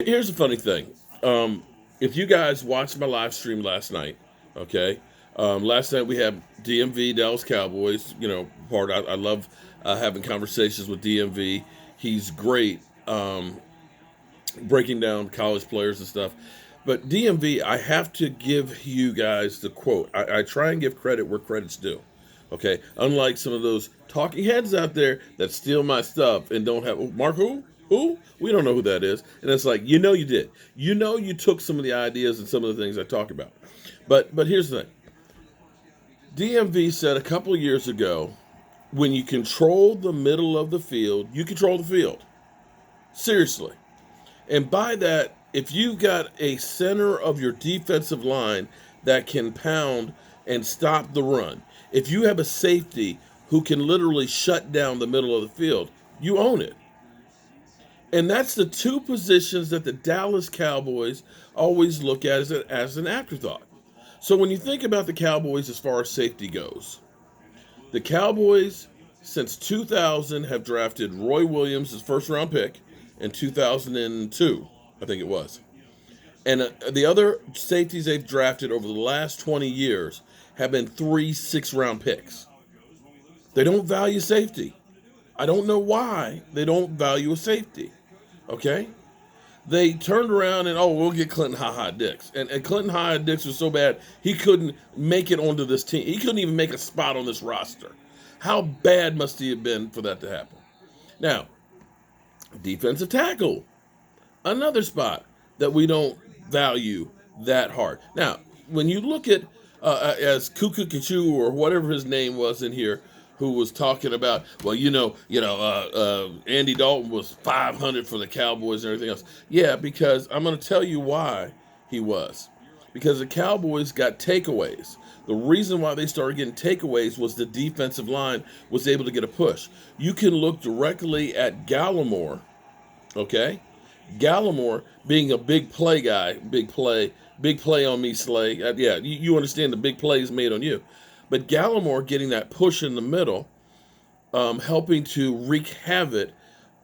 Here's the funny thing. If you guys watched my live stream last night, okay, last night we had DMV Dallas Cowboys. I love having conversations with DMV. He's great breaking down college players and stuff. But DMV, I have to give you guys the quote. I try and give credit where credit's due. Okay, unlike some of those talking heads out there that steal my stuff and don't have Mark who? Who? We don't know who that is. And it's like, you did. You took some of the ideas and some of the things I talk about. But here's the thing. DMV said a couple of years ago, when you control the middle of the field, you control the field. Seriously. And by that, if you've got a center of your defensive line that can pound and stop the run, if you have a safety who can literally shut down the middle of the field, you own it. And that's the two positions that the Dallas Cowboys always look at as an afterthought. So when you think about the Cowboys as far as safety goes, the Cowboys since 2000 have drafted Roy Williams, his first round pick, in 2002, I think it was. And the other safeties they've drafted over the last 20 years have been 3 6-round picks. They don't value safety. I don't know why they don't value a safety. Okay? They turned around and, we'll get Clinton Ha Dix. And Clinton Ha Dix was so bad, he couldn't make it onto this team. He couldn't even make a spot on this roster. How bad must he have been for that to happen? Now, defensive tackle, another spot that we don't value that hard. Now, when you look at as Kuku Kachu or whatever his name was in here, who was talking about, Andy Dalton was 500 for the Cowboys and everything else. Yeah, because I'm going to tell you why he was. Because the Cowboys got takeaways. The reason why they started getting takeaways was the defensive line was able to get a push. You can look directly at Gallimore, okay? Gallimore being a big play guy, big play on me, Slay. You understand the big plays made on you. But Gallimore getting that push in the middle, helping to wreak havoc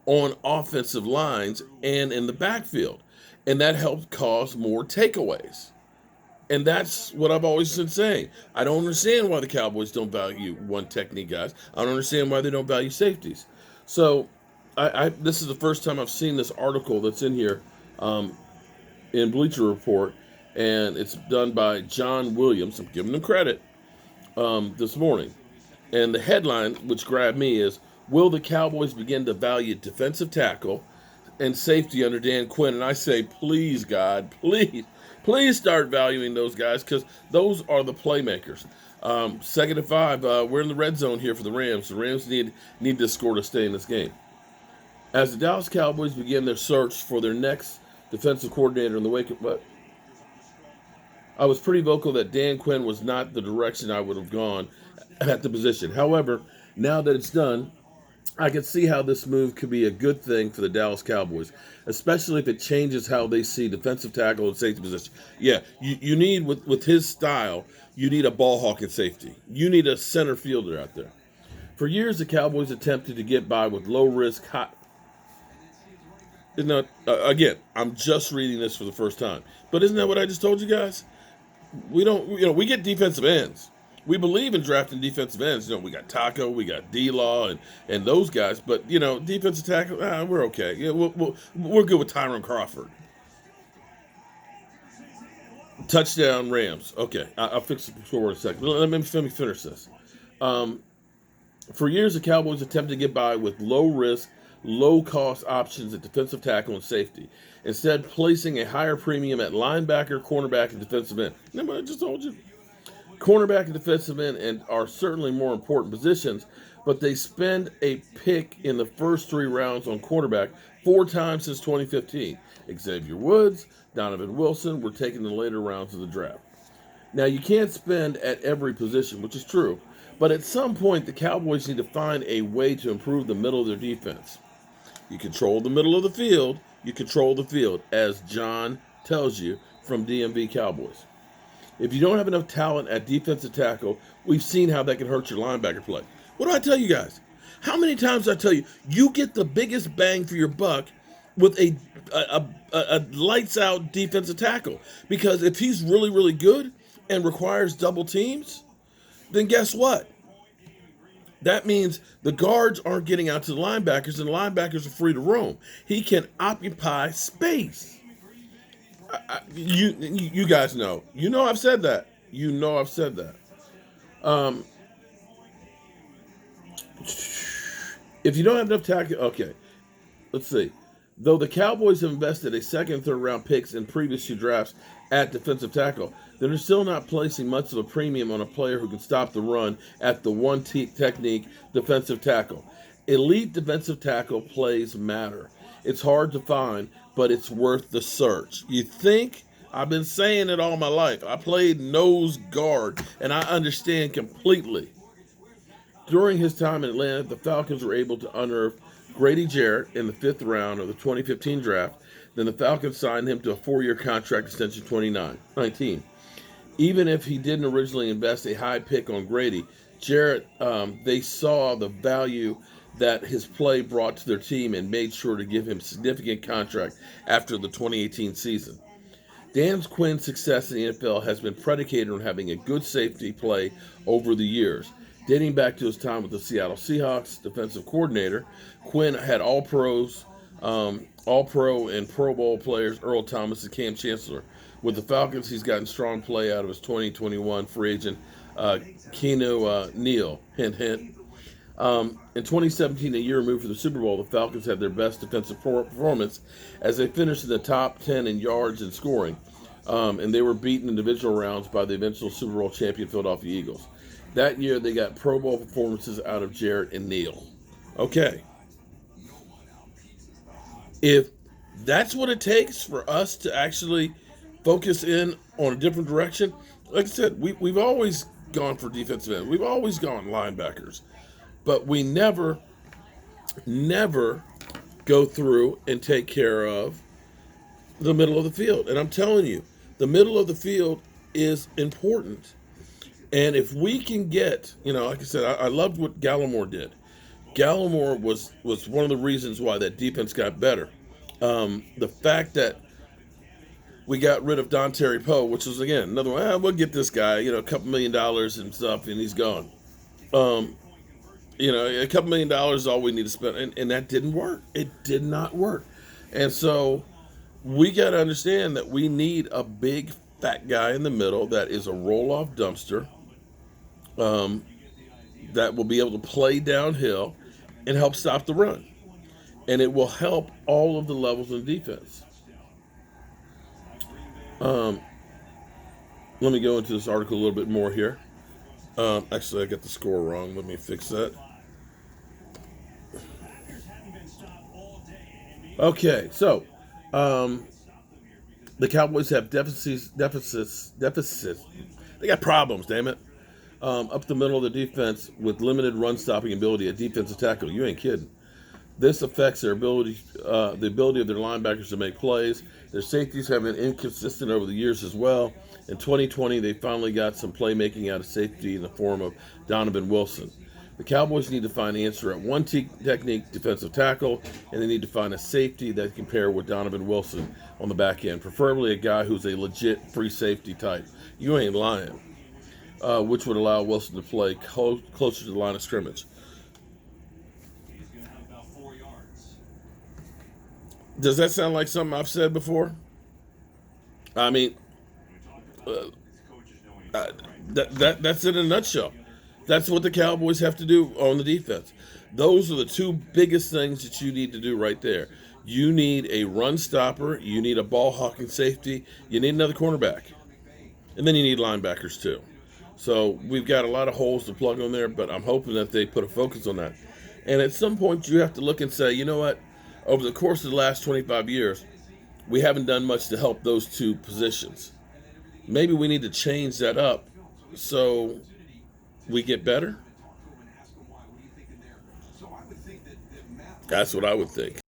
on offensive lines and in the backfield. And that helped cause more takeaways. And that's what I've always been saying. I don't understand why the Cowboys don't value one technique guys. I don't understand why they don't value safeties. So this is the first time I've seen this article that's in here in Bleacher Report, and it's done by John Williams. I'm giving him credit this morning. And the headline, which grabbed me, is, will the Cowboys begin to value defensive tackle and safety under Dan Quinn? And I say, please, God, please start valuing those guys, because those are the playmakers. 2nd and 5, we're in the red zone here for the Rams. The Rams need to score to stay in this game. As the Dallas Cowboys begin their search for their next defensive coordinator in the wake of what? I was pretty vocal that Dan Quinn was not the direction I would have gone at the position. However, now that it's done, I can see how this move could be a good thing for the Dallas Cowboys, especially if it changes how they see defensive tackle and safety position. Yeah, you need, with his style, you need a ball hawk at safety. You need a center fielder out there. For years, the Cowboys attempted to get by with low-risk, hot. Again, I'm just reading this for the first time. But isn't that what I just told you guys? We get defensive ends. We believe in drafting defensive ends. We got Taco, we got D-Law, and those guys. But, defensive tackle, we're okay. Yeah, we're good with Tyron Crawford. Touchdown Rams. Okay, I'll fix the score in a second. Let me finish this. For years, the Cowboys attempted to get by with low-risk, low-cost options at defensive tackle and safety, instead placing a higher premium at linebacker, cornerback, and defensive end. Remember, I just told you. Cornerback and defensive end are certainly more important positions, but they spend a pick in the first 3 rounds on cornerback 4 times since 2015. Xavier Woods, Donovan Wilson were taken in the later rounds of the draft. Now, you can't spend at every position, which is true, but at some point, the Cowboys need to find a way to improve the middle of their defense. You control the middle of the field, you control the field, as John tells you from DMV Cowboys. If you don't have enough talent at defensive tackle, we've seen how that can hurt your linebacker play. What do I tell you guys? How many times do I tell you, you get the biggest bang for your buck with a lights out defensive tackle. Because if he's really, really good and requires double teams, then guess what? That means the guards aren't getting out to the linebackers, and the linebackers are free to roam. He can occupy space. You guys know. You know I've said that. You know I've said that. Um, if you don't have enough tackle, okay. Let's see. Though the Cowboys have invested a second and third round picks in previous two drafts at defensive tackle, they're still not placing much of a premium on a player who can stop the run at the technique defensive tackle. Elite defensive tackle plays matter. It's hard to find, but it's worth the search. You think? I've been saying it all my life. I played nose guard, and I understand completely. During his time in Atlanta, the Falcons were able to unearth Grady Jarrett in the fifth round of the 2015 draft. Then the Falcons signed him to a 4-year contract extension 2019. Even if he didn't originally invest a high pick on Grady, Jarrett, they saw the value that his play brought to their team and made sure to give him significant contract after the 2018 season. Dan Quinn's success in the NFL has been predicated on having a good safety play over the years. Dating back to his time with the Seattle Seahawks defensive coordinator, Quinn had All-Pro and Pro Bowl players Earl Thomas and Cam Chancellor. With the Falcons, he's gotten strong play out of his 2021 free agent Keno Neal. Hint, hint. In 2017, a year removed from the Super Bowl, the Falcons had their best defensive performance as they finished in the top 10 in yards and scoring, and they were beaten in divisional rounds by the eventual Super Bowl champion Philadelphia Eagles. That year, they got Pro Bowl performances out of Jarrett and Neal. Okay. If that's what it takes for us to actually focus in on a different direction, like I said, we've always gone for defensive end. We've always gone linebackers. But we never go through and take care of the middle of the field. And I'm telling you, the middle of the field is important. And if we can get, like I said, I loved what Gallimore did. Gallimore was one of the reasons why that defense got better. The fact that we got rid of Don Terry Poe, which was, again, another one, we'll get this guy, a couple $1 million and stuff, and he's gone. A couple $1 million is all we need to spend. And that didn't work. It did not work. And so we got to understand that we need a big, fat guy in the middle that is a roll-off dumpster, that will be able to play downhill and help stop the run. And it will help all of the levels of defense. Let me go into this article a little bit more here. Actually, I got the score wrong. Let me fix that. Okay, so the Cowboys have deficits. They got problems, damn it. Up the middle of the defense with limited run-stopping ability at defensive tackle. You ain't kidding. This affects their ability, the ability of their linebackers to make plays. Their safeties have been inconsistent over the years as well. In 2020, they finally got some playmaking out of safety in the form of Donovan Wilson. The Cowboys need to find an answer at one technique defensive tackle, and they need to find a safety that can pair with Donovan Wilson on the back end, preferably a guy who's a legit free safety type. You ain't lying. Which would allow Wilson to play closer to the line of scrimmage. Does that sound like something I've said before? I mean, that's it in a nutshell. That's what the Cowboys have to do on the defense. Those are the two biggest things that you need to do right there. You need a run stopper. You need a ball hawking safety. You need another cornerback. And then you need linebackers too. So we've got a lot of holes to plug on there, but I'm hoping that they put a focus on that. And at some point, you have to look and say, you know what? Over the course of the last 25 years, we haven't done much to help those two positions. Maybe we need to change that up so we get better. That's what I would think.